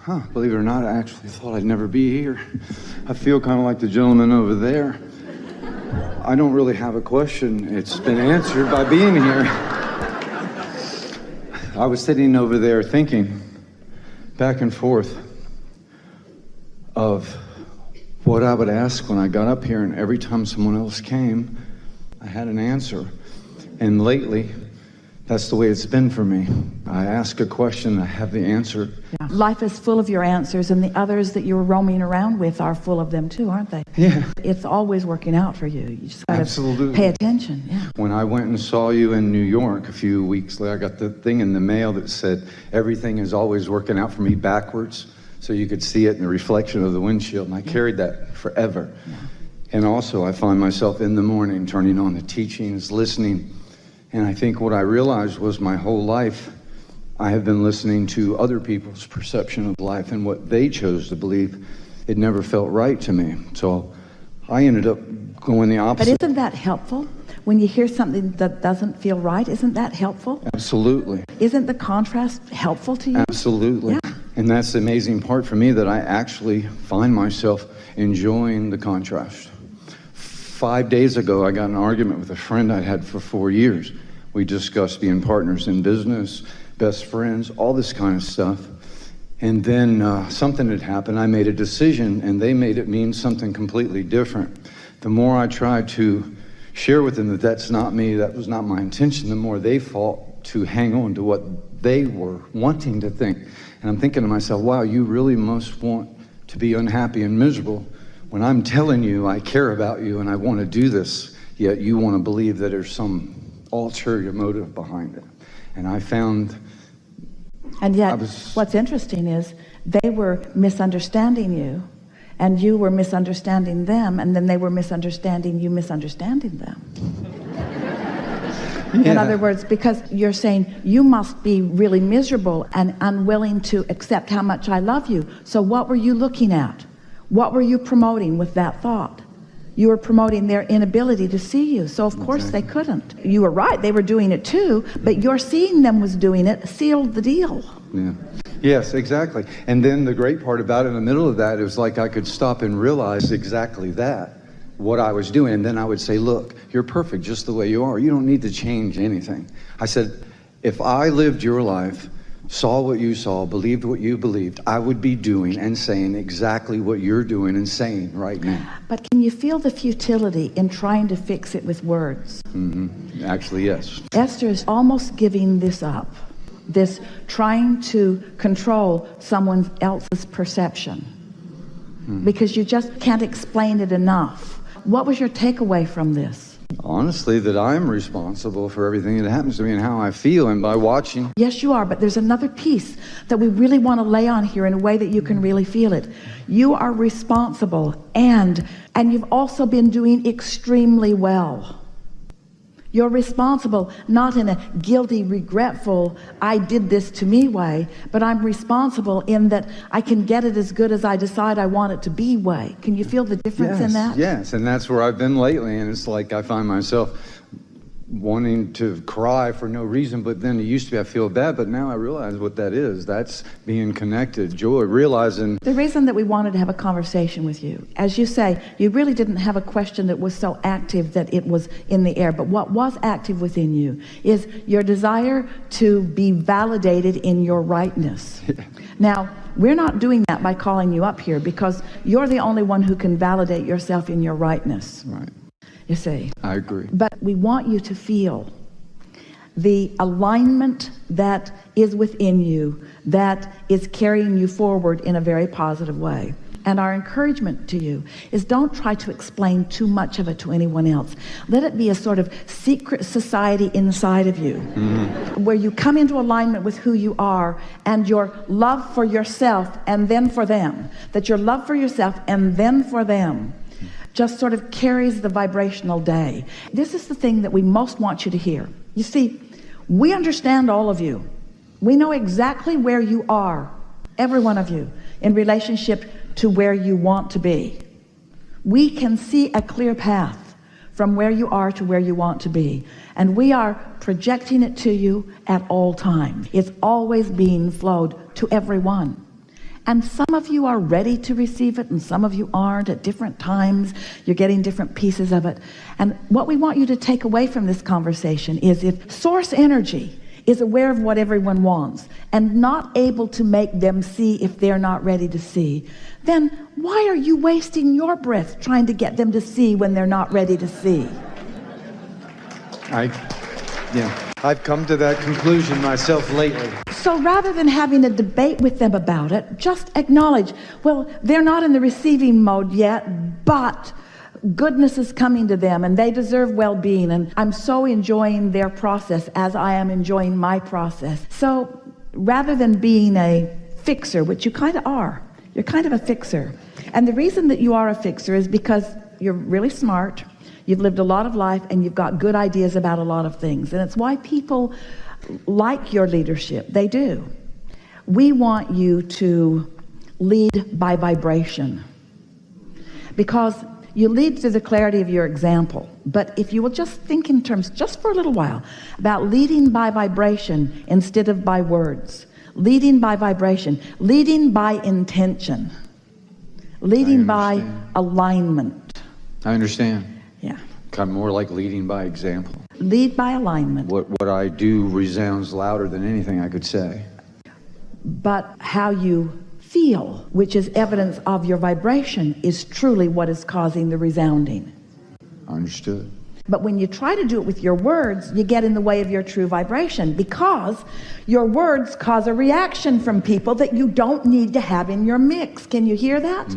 Believe it or not, I actually thought I'd never be here. I feel kind of like the gentleman over there. I don't really have a question. It's been answered by being here. I was sitting over there thinking back and forth of what I would ask when I got up here, and every time someone else came, I had an answer. And lately, that's the way it's been for me. I ask a question, I have the answer. Yeah. Life is full of your answers, and the others that you're roaming around with are full of them too, aren't they? Yeah. It's always working out for you. You just got to pay attention. Yeah. When I went and saw you in New York a few weeks later, I got the thing in the mail that said, everything is always working out for me backwards, so you could see it in the reflection of the windshield, and I carried that forever. Yeah. And also, I find myself in the morning turning on the teachings, listening. And I think what I realized was my whole life, I have been listening to other people's perception of life and what they chose to believe. It never felt right to me. So I ended up going the opposite. But isn't that helpful? When you hear something that doesn't feel right, isn't that helpful? Absolutely. Isn't the contrast helpful to you? Absolutely. Yeah. And that's the amazing part for me, that I actually find myself enjoying the contrast. 5 days ago, I got in an argument with a friend I'd had for 4 years. We discussed being partners in business, best friends, all this kind of stuff. And then something had happened. I made a decision, and they made it mean something completely different. The more I tried to share with them that that's not me, that was not my intention, the more they fought to hang on to what they were wanting to think. And I'm thinking to myself, wow, you really must want to be unhappy and miserable when I'm telling you I care about you and I want to do this, yet you want to believe that there's some ulterior motive behind it. And I found... And yet, what's interesting is they were misunderstanding you, and you were misunderstanding them, and then they were misunderstanding you, misunderstanding them. Yeah. In other words, because you're saying, you must be really miserable and unwilling to accept how much I love you. So what were you looking at? What were you promoting with that thought? You were promoting their inability to see you. So of course they couldn't. You were right, they were doing it too, but your seeing them was doing it sealed the deal. Yeah. Yes, exactly. And then the great part about it, in the middle of that, it was like I could stop and realize exactly that, what I was doing. And then I would say, look, you're perfect just the way you are. You don't need to change anything. I said, if I lived your life, saw what you saw, believed what you believed, I would be doing and saying exactly what you're doing and saying right now. But can you feel the futility in trying to fix it with words? Mm-hmm. Actually, yes. Esther is almost giving this up, this trying to control someone else's perception, because you just can't explain it enough. What was your takeaway from this? Honestly, that I'm responsible for everything that happens to me and how I feel, and by watching. Yes, you are, but there's another piece that we really want to lay on here in a way that you can really feel it. You are responsible, and you've also been doing extremely well. You're responsible, not in a guilty, regretful, I did this to me way, but I'm responsible in that I can get it as good as I decide I want it to be way. Can you feel the difference in that? Yes, and that's where I've been lately, and it's like I find myself wanting to cry for no reason, but then it used to be I feel bad, but now I realize what that is. That's being connected, joy, realizing. The reason that we wanted to have a conversation with you, as you say, you really didn't have a question that was so active that it was in the air, but what was active within you is your desire to be validated in your rightness. Now, we're not doing that by calling you up here, because you're the only one who can validate yourself in your rightness. Right. You see. I agree. But we want you to feel the alignment that is within you, that is carrying you forward in a very positive way. And our encouragement to you is don't try to explain too much of it to anyone else. Let it be a sort of secret society inside of you, where you come into alignment with who you are and your love for yourself and then for them. That your love for yourself and then for them just sort of carries the vibrational day. This is the thing that we most want you to hear. You see, we understand all of you. We know exactly where you are, every one of you, in relationship to where you want to be. We can see a clear path from where you are to where you want to be. And we are projecting it to you at all times. It's always being flowed to everyone. And some of you are ready to receive it, and some of you aren't. At different times, you're getting different pieces of it. And what we want you to take away from this conversation is, if source energy is aware of what everyone wants and not able to make them see if they're not ready to see, then why are you wasting your breath trying to get them to see when they're not ready to see? I've come to that conclusion myself lately. So rather than having a debate with them about it, just acknowledge, well, they're not in the receiving mode yet, but goodness is coming to them and they deserve well-being, and I'm so enjoying their process as I am enjoying my process. So rather than being a fixer, which you kind of are, you're kind of a fixer. And the reason that you are a fixer is because you're really smart, you've lived a lot of life, and you've got good ideas about a lot of things. And it's why people like your leadership. They do. We want you to lead by vibration, because you lead through the clarity of your example. But if you will just think in terms, just for a little while, about leading by vibration instead of by words, leading by vibration, leading by intention, leading by alignment. I understand. Yeah. Kind of more like leading by example. Lead by alignment. What I do resounds louder than anything I could say. But how you feel, which is evidence of your vibration, is truly what is causing the resounding. Understood. But when you try to do it with your words, you get in the way of your true vibration, because your words cause a reaction from people that you don't need to have in your mix. Can you hear that?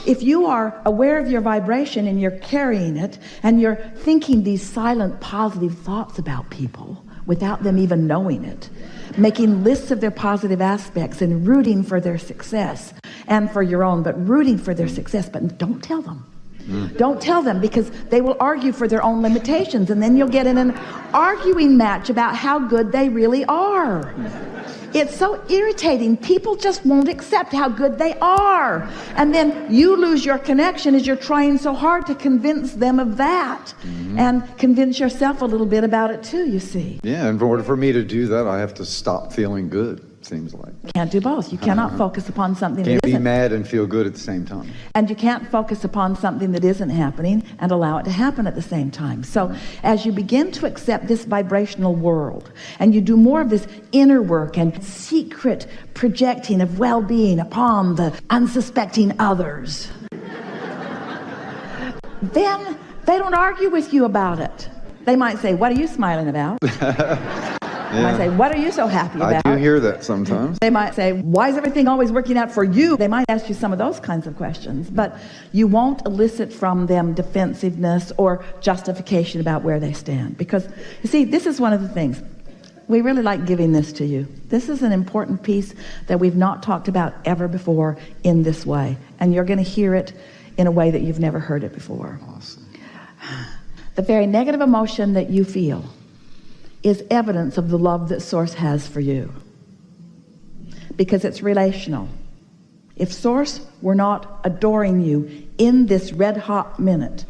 If you are aware of your vibration and you're carrying it, and you're thinking these silent positive thoughts about people without them even knowing it, making lists of their positive aspects and rooting for their success and for your own, but rooting for their success, but don't tell them. Don't tell them, because they will argue for their own limitations, and then you'll get in an arguing match about how good they really are. It's so irritating. People just won't accept how good they are. And then you lose your connection as you're trying so hard to convince them of that. And convince yourself a little bit about it too, you see. Yeah, and in order for me to do that, I have to stop feeling good, seems like. Can't do both. You cannot focus upon something that Can't be isn't. mad and feel good at the same time. And you can't focus upon something that isn't happening and allow it to happen at the same time. So as you begin to accept this vibrational world, and you do more of this inner work and secret projecting of well-being upon the unsuspecting others, then they don't argue with you about it. They might say, "What are you smiling about?" They might say, "What are you so happy about?" I do hear that sometimes. They might say, "Why is everything always working out for you?" They might ask you some of those kinds of questions, but you won't elicit from them defensiveness or justification about where they stand. Because, you see, this is one of the things. We really like giving this to you. This is an important piece that we've not talked about ever before in this way. And you're going to hear it in a way that you've never heard it before. Awesome. The very negative emotion that you feel is evidence of the love that Source has for you, because it's relational. If Source were not adoring you in this red hot minute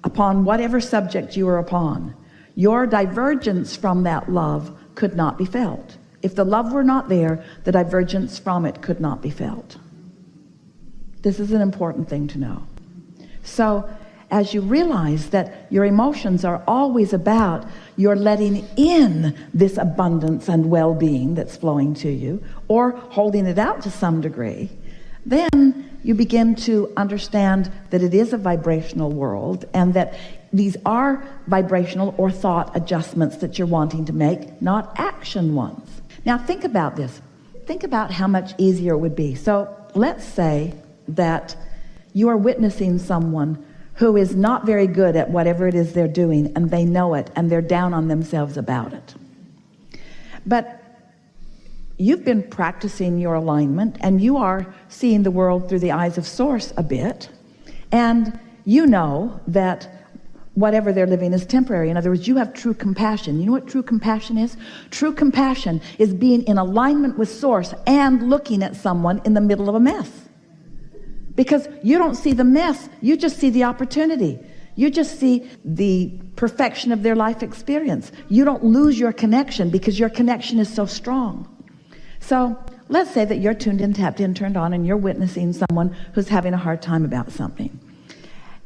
upon whatever subject you are upon, your divergence from that love could not be felt. If the love were not there, the divergence from it could not be felt. This is an important thing to know. So as you realize that your emotions are always about your letting in this abundance and well-being that's flowing to you, or holding it out to some degree, then you begin to understand that it is a vibrational world, and that these are vibrational or thought adjustments that you're wanting to make, not action ones. Now think about this. Think about how much easier it would be. So let's say that you are witnessing someone who is not very good at whatever it is they're doing, and they know it, and they're down on themselves about it. But you've been practicing your alignment, and you are seeing the world through the eyes of Source a bit, and you know that whatever they're living is temporary. In other words, you have true compassion. You know what true compassion is? True compassion is being in alignment with Source and looking at someone in the middle of a mess. Because you don't see the mess, you just see the opportunity. You just see the perfection of their life experience. You don't lose your connection because your connection is so strong. So let's say that you're tuned in, tapped in, turned on, and you're witnessing someone who's having a hard time about something.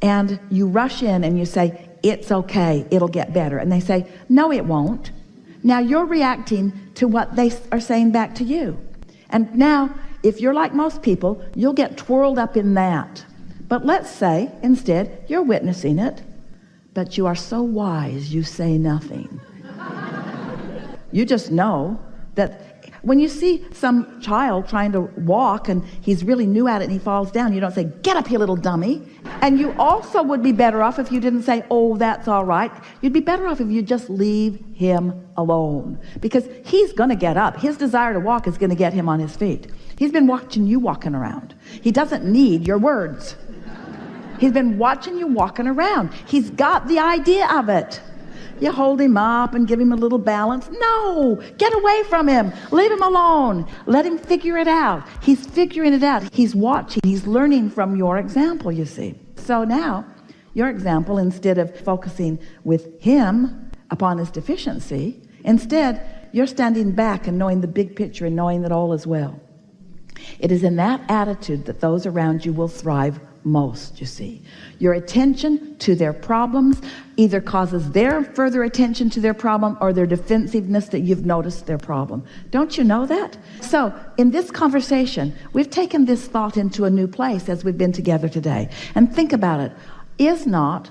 And you rush in and you say, it's okay, it'll get better. And they say, no, it won't. Now you're reacting to what they are saying back to you. And now, if you're like most people, you'll get twirled up in that. But let's say, instead, you're witnessing it, but you are so wise, you say nothing. You just know that when you see some child trying to walk and he's really new at it and he falls down, you don't say, get up, you little dummy. And you also would be better off if you didn't say, oh, that's all right. You'd be better off if you just leave him alone, because he's going to get up. His desire to walk is going to get him on his feet. He's been watching you walking around. He doesn't need your words. He's been watching you walking around. He's got the idea of it. You hold him up and give him a little balance. No, get away from him. Leave him alone. Let him figure it out. He's figuring it out. He's watching. He's learning from your example, you see. So now, your example, instead of focusing with him upon his deficiency, instead, you're standing back and knowing the big picture and knowing that all is well. It is in that attitude that those around you will thrive most, you see. Your attention to their problems either causes their further attention to their problem or their defensiveness that you've noticed their problem. Don't you know that? So in this conversation, we've taken this thought into a new place as we've been together today. And think about it. Is not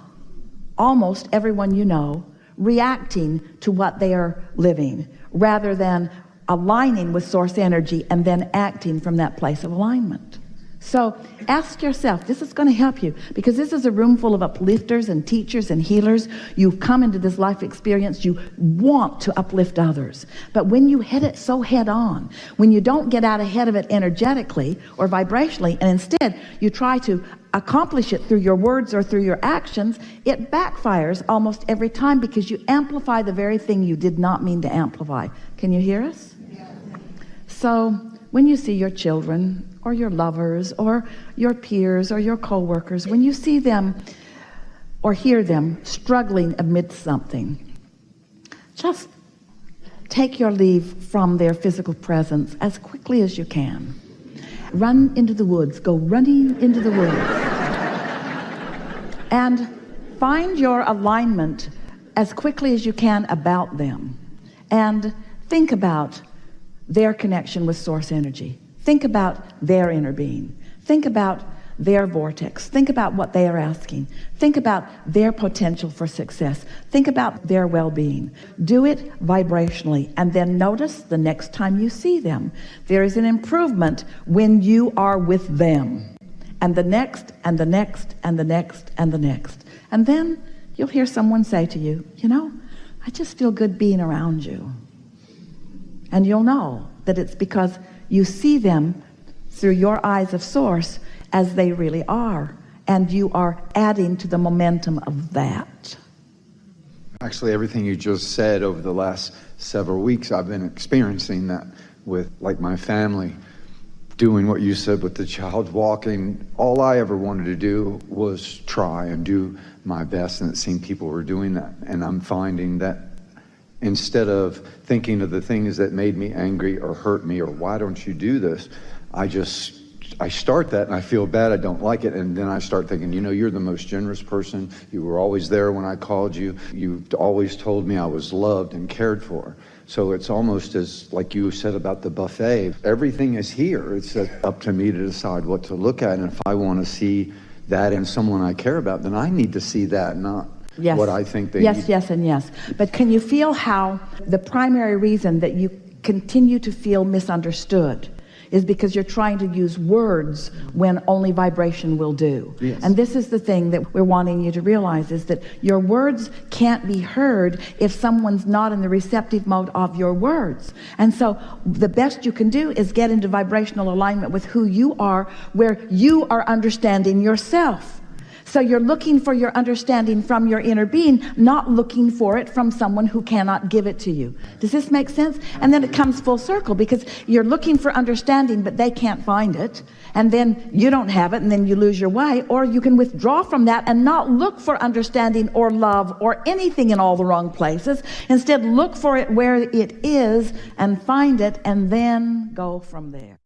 almost everyone you know reacting to what they are living, rather than aligning with source energy and then acting from that place of alignment? So ask yourself, this is going to help you, because this is a room full of uplifters and teachers and healers. You've come into this life experience, you want to uplift others. But when you hit it so head on, when you don't get out ahead of it energetically or vibrationally, and instead you try to accomplish it through your words or through your actions, it backfires almost every time, because you amplify the very thing you did not mean to amplify. Can you hear us? Yeah. So when you see your children or your lovers or your peers or your co-workers, when you see them or hear them struggling amidst something, just take your leave from their physical presence as quickly as you can. Run into the woods, go running into the woods. And find your alignment as quickly as you can about them. And think about their connection with source energy. Think about their inner being. Think about their vortex. Think about what they are asking. Think about their potential for success. Think about their well-being. Do it vibrationally, and then notice the next time you see them. There is an improvement when you are with them. And the next, and the next, and the next, and the next. And then you'll hear someone say to you, you know, I just feel good being around you. And you'll know that it's because you see them through your eyes of source as they really are, and you are adding to the momentum of that. Actually, everything you just said over the last several weeks, I've been experiencing that with, like, my family, doing what you said with the child walking. All I ever wanted to do was try and do my best, and it seemed people were doing that. And I'm finding that instead of thinking of the things that made me angry or hurt me or why don't you do this, I start that and I feel bad, I don't like it, and then I start thinking, you know, you're the most generous person. You were always there when I called you. You always told me I was loved and cared for. So it's almost as, like you said about the buffet, everything is here. It's up to me to decide what to look at, and if I want to see that in someone I care about, then I need to see that, not yes. what I think they yes, need. Yes, and yes. But can you feel how the primary reason that you continue to feel misunderstood is because you're trying to use words when only vibration will do? Yes. And this is the thing that we're wanting you to realize, is that your words can't be heard if someone's not in the receptive mode of your words. And so the best you can do is get into vibrational alignment with who you are, where you are understanding yourself. So you're looking for your understanding from your inner being, not looking for it from someone who cannot give it to you. Does this make sense? And then it comes full circle, because you're looking for understanding, but they can't find it. And then you don't have it, and then you lose your way. Or you can withdraw from that and not look for understanding or love or anything in all the wrong places. Instead, look for it where it is and find it, and then go from there.